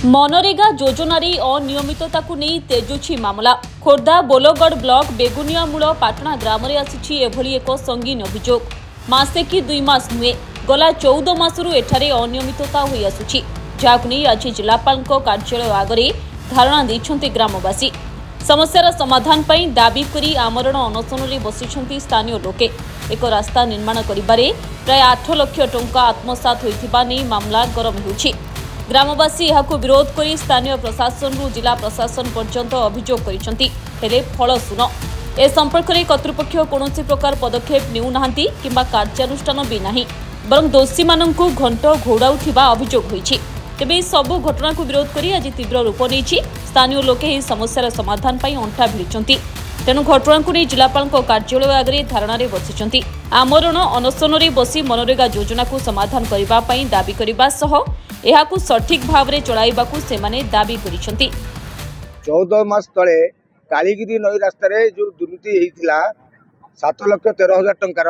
मनरेगा योजनार अनियमितता को नहीं तेजुछि मामला। खोर्धा बोलगढ़ ब्लॉक बेगुनियामूल पाटना ग्राम में आसी एक संगीन अभियोग। मासे कि 2 मास नुहे गला 14 मासरू एठारे अनियमितता होई आसुछि, जाहाकु नहीं आज जिलापाल कार्यालय आगे धारणा देइछन्ते ग्रामवासी। समस्यार समाधान पई दाबी करी आमरण अनशन में बसिछन्ती स्थानीय लोके। एक रास्ता निर्माण करिबारे प्राय 8 लाख टंका आत्मसात होइथिबा नै मामला गरम होछि। ग्रामवासी यहाकु विरोध करी स्थानीय प्रशासन रु जिला प्रशासन पर्यंत अभियोग करिसंती, हेले फल सुन ए संपर्क में कर्तृपक्ष कौनसी प्रकार पदक्षेप नेउ नाहंती किंबा कार्यानुष्ठान भी नाही, बरं दोषी माननकु घंट घोड़ाउथिबा अभियोग होइछि। तेबे सबु घटना को विरोध करी आज तीव्र रूप नेछि स्थानीय लोके ही समस्यार समाधान पई अंठा भिड़िचंती। तेणु घटना को नहीं जिलापाल कार्यालय आगे धारणा बसिचंती। आमरण अनशन में बसी मनरेगा योजना को समाधान करबा पई दाबी करबा सह एहाकु सठिक भाव में चलाइबाकू सेमाने दाबी करिसंती। 14 मास तले कालीगिरी नई रास्ता रे जो दुर्नीति होइतिला 7,13,000 टंकार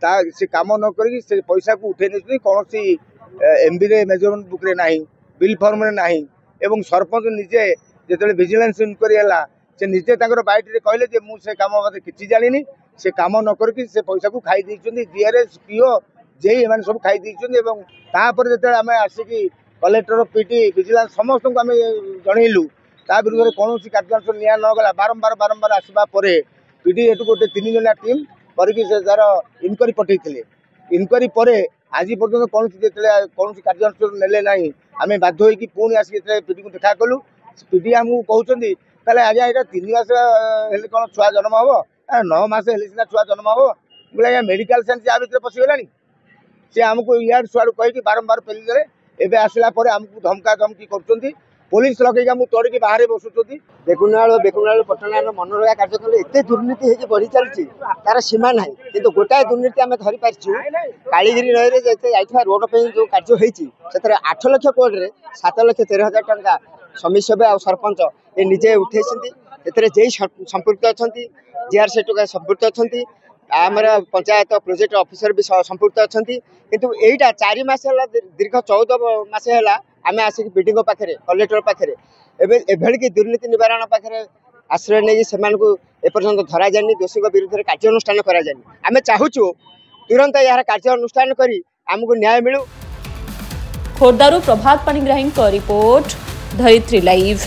ता से काम न करी से पैसा को उठे नै कोनोसी एमबी रे मेजरमेंट बुक रे नाही, बिल फॉर्म रे नाही एवं सरपंच निजे जेतले विजिलेंस इंक्वायरी हला से निजे ताकर बाइट रे कहले जे मु से काम बारे किछि जानिनी, से काम न करके से पैसा को खाई दैछन्ती। जीआरएस पीओ जेई एमान सब खाई दैछन्ती एवं तापर जेतले आमे आसिकी कलेक्टर पीटी विजिलेंस समस्त को आमे जणैलु ता विरुद्ध रे कोनोसी कार्यानुष्ठान निया न गला। बारंबार आसबा परे पीटी एटु गोटे 3 जणा टीम करके से तार इनक्वायरी पठैथिले। इनक्वायरी परे आज पर्यंत कोनोसी जेतले कोनोसी कार्यानुष्ठान नेले नाही, आमे बाध्य होई कि पुणी आसी जेतले पीटी को देखा कलु। पीटी हमहु कहउछन्ती ताले आजा एटा 3 मास हेले कोन छुआ जन्म हबो, 9 मास हेले सिना छुआ जन्म हबो बोले मेडिकल साइंस आ भितर पसि गेलानी। से हमको इयार सुआड़ कहि कि बारंबार पेली देले एबे आसला परे हमको धमका धमकी करछन्ती। पुलिस लगेई हमहु तोड़ के बाहर बसुछन्ती। बेकुनाल पटनार मनरेगा कार्यक्रम एते दुर्नीति हे बढ़ी चलछि तार सीमा नाही, किंतु गोटाए दुर्नीति आमे धरि पारछु। कालीगिरी नई रे जेते आइथा रोड पे जो कार्य होईछि सेतरे 8 लाख कोड रे 7,13,000 टंका समिति सभा और सरपंच ए निजे उठेछन्ती। सेतरे जेई संपर्क अछन्ती, जीआर सेटु का संपर्क अछन्ती, आमरा पंचायत प्रोजेक्ट ऑफिसर भी संपर्क अछन्ती। किंतु एइटा 4 मास हला दीर्घ 14 मास हला आमे आसी बिल्डिंग पाखरे कलेक्टर पाखरे एबे एभेल की दुर्नीति निवारण पाखरे आश्रय नै सेमानकु एपर्यंत धरा जानी, दोषी विरुद्ध रे कार्यानुष्ठान करा जानी। आमे चाहुचु तुरंत यार कार्यानुष्ठान करी हमकु न्याय मिलु। खोर्धारू प्रभात पाणिग्राही रिपोर्ट, धरित्री लाइव।